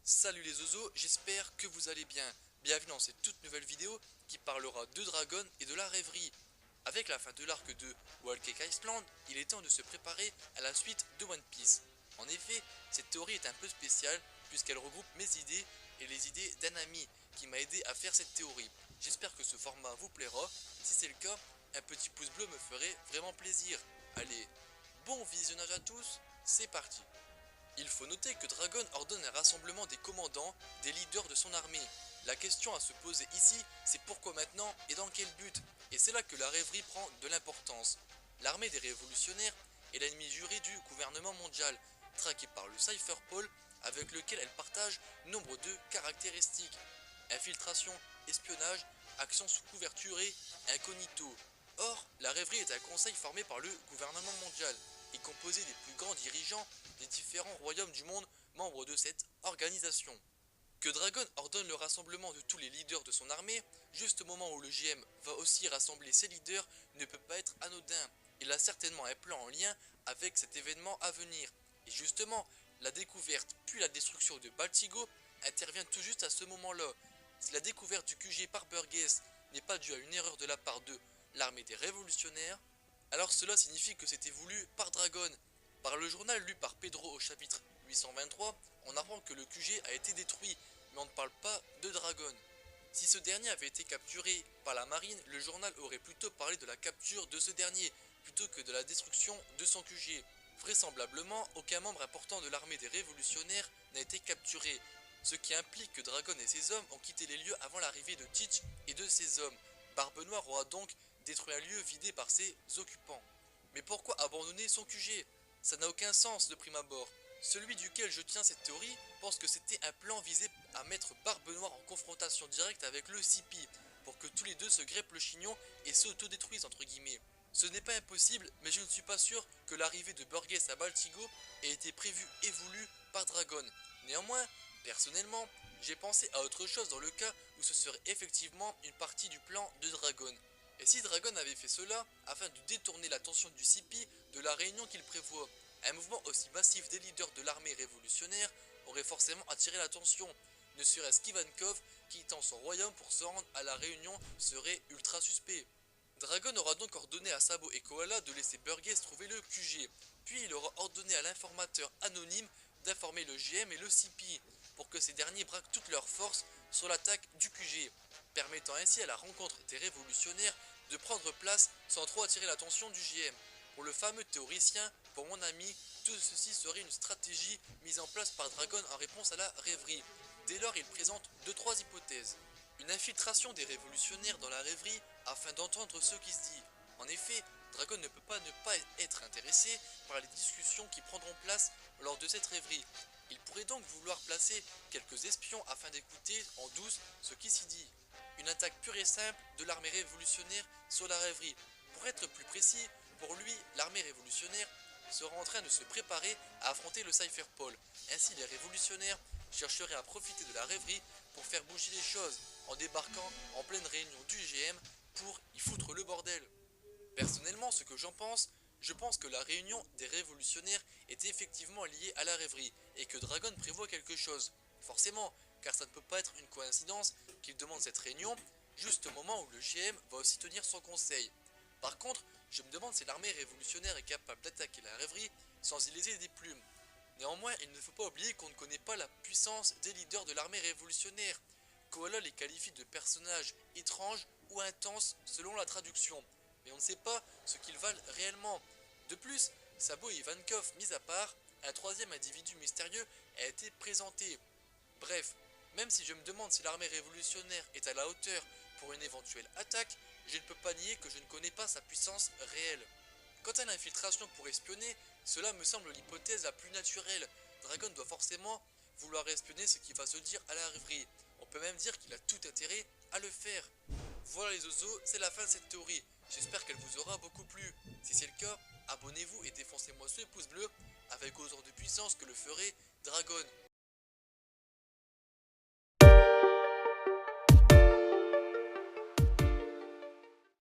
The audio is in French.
Salut les oiseaux, j'espère que vous allez bien. Bienvenue dans cette toute nouvelle vidéo qui parlera de Dragon et de la rêverie. Avec la fin de l'arc de Whole Cake Island, il est temps de se préparer à la suite de One Piece. En effet, cette théorie est un peu spéciale puisqu'elle regroupe mes idées et les idées d'un ami qui m'a aidé à faire cette théorie. J'espère que ce format vous plaira. Si c'est le cas, un petit pouce bleu me ferait vraiment plaisir. Allez, bon visionnage à tous, c'est parti. Il faut noter que Dragon ordonne un rassemblement des commandants, des leaders de son armée. La question à se poser ici, c'est pourquoi maintenant et dans quel but. Et c'est là que la rêverie prend de l'importance. L'armée des révolutionnaires est l'ennemi juré du gouvernement mondial, traqué par le Cypher Pole, avec lequel elle partage nombre de caractéristiques. Infiltration, espionnage, action sous couverture et incognito. Or, la rêverie est un conseil formé par le gouvernement mondial et composé des plus grands dirigeants des différents royaumes du monde membres de cette organisation. Que Dragon ordonne le rassemblement de tous les leaders de son armée, juste au moment où le GM va aussi rassembler ses leaders, ne peut pas être anodin. Il a certainement un plan en lien avec cet événement à venir. Et justement, la découverte puis la destruction de Baltigo intervient tout juste à ce moment-là. Si la découverte du QG par Burgess n'est pas due à une erreur de la part de l'armée des révolutionnaires, alors cela signifie que c'était voulu par Dragon. Par le journal lu par Pedro au chapitre 823, on apprend que le QG a été détruit, mais on ne parle pas de Dragon. Si ce dernier avait été capturé par la marine, le journal aurait plutôt parlé de la capture de ce dernier, plutôt que de la destruction de son QG. Vraisemblablement, aucun membre important de l'armée des révolutionnaires n'a été capturé, ce qui implique que Dragon et ses hommes ont quitté les lieux avant l'arrivée de Teach et de ses hommes. Barbe Noire aura donc détruit un lieu vidé par ses occupants. Mais pourquoi abandonner son QG? Ça n'a aucun sens de prime abord. Celui duquel je tiens cette théorie pense que c'était un plan visé à mettre Barbe Noire en confrontation directe avec le CP, pour que tous les deux se greffent le chignon et s'autodétruisent entre guillemets. Ce n'est pas impossible, mais je ne suis pas sûr que l'arrivée de Burgess à Baltigo ait été prévue et voulue par Dragon. Néanmoins, personnellement, j'ai pensé à autre chose dans le cas où ce serait effectivement une partie du plan de Dragon. Et si Dragon avait fait cela afin de détourner l'attention du CP de la réunion qu'il prévoit? Un mouvement aussi massif des leaders de l'armée révolutionnaire aurait forcément attiré l'attention. Ne serait-ce qu'Ivankov, quittant son royaume pour se rendre à la réunion, serait ultra suspect. Dragon aura donc ordonné à Sabo et Koala de laisser Burgess trouver le QG, puis il aura ordonné à l'informateur anonyme d'informer le GM et le CP, pour que ces derniers braquent toutes leurs forces sur l'attaque du QG, permettant ainsi à la rencontre des révolutionnaires de prendre place sans trop attirer l'attention du GM. Pour le fameux théoricien, pour mon ami, tout ceci serait une stratégie mise en place par Dragon en réponse à la rêverie. Dès lors, il présente 2-3 hypothèses. Une infiltration des révolutionnaires dans la rêverie afin d'entendre ce qui se dit. En effet, Dragon ne peut pas ne pas être intéressé par les discussions qui prendront place lors de cette rêverie. Il pourrait donc vouloir placer quelques espions afin d'écouter en douce ce qui s'y dit. Une attaque pure et simple de l'armée révolutionnaire sur la rêverie. Pour être plus précis, pour lui, l'armée révolutionnaire sera en train de se préparer à affronter le Cypher Pole. Ainsi, les révolutionnaires chercheraient à profiter de la rêverie pour faire bouger les choses, en débarquant en pleine réunion du GM pour y foutre le bordel. Personnellement, ce que j'en pense, je pense que la réunion des révolutionnaires est effectivement liée à la rêverie, et que Dragon prévoit quelque chose. Forcément, car ça ne peut pas être une coïncidence qu'il demande cette réunion, juste au moment où le GM va aussi tenir son conseil. Par contre, je me demande si l'armée révolutionnaire est capable d'attaquer la rêverie sans y léser des plumes. Néanmoins, il ne faut pas oublier qu'on ne connaît pas la puissance des leaders de l'armée révolutionnaire. Koala les qualifie de personnages étranges ou intenses selon la traduction, mais on ne sait pas ce qu'ils valent réellement. De plus, Sabo et Ivankov mis à part, un troisième individu mystérieux a été présenté. Bref, même si je me demande si l'armée révolutionnaire est à la hauteur pour une éventuelle attaque, je ne peux pas nier que je ne connais pas sa puissance réelle. Quant à l'infiltration pour espionner, cela me semble l'hypothèse la plus naturelle. Dragon doit forcément vouloir espionner ce qui va se dire à la rêverie. On peut même dire qu'il a tout intérêt à le faire. Voilà les oiseaux, c'est la fin de cette théorie. J'espère qu'elle vous aura beaucoup plu. Si c'est le cas, abonnez-vous et défoncez-moi ce pouce bleu avec autant de puissance que le ferait Dragon.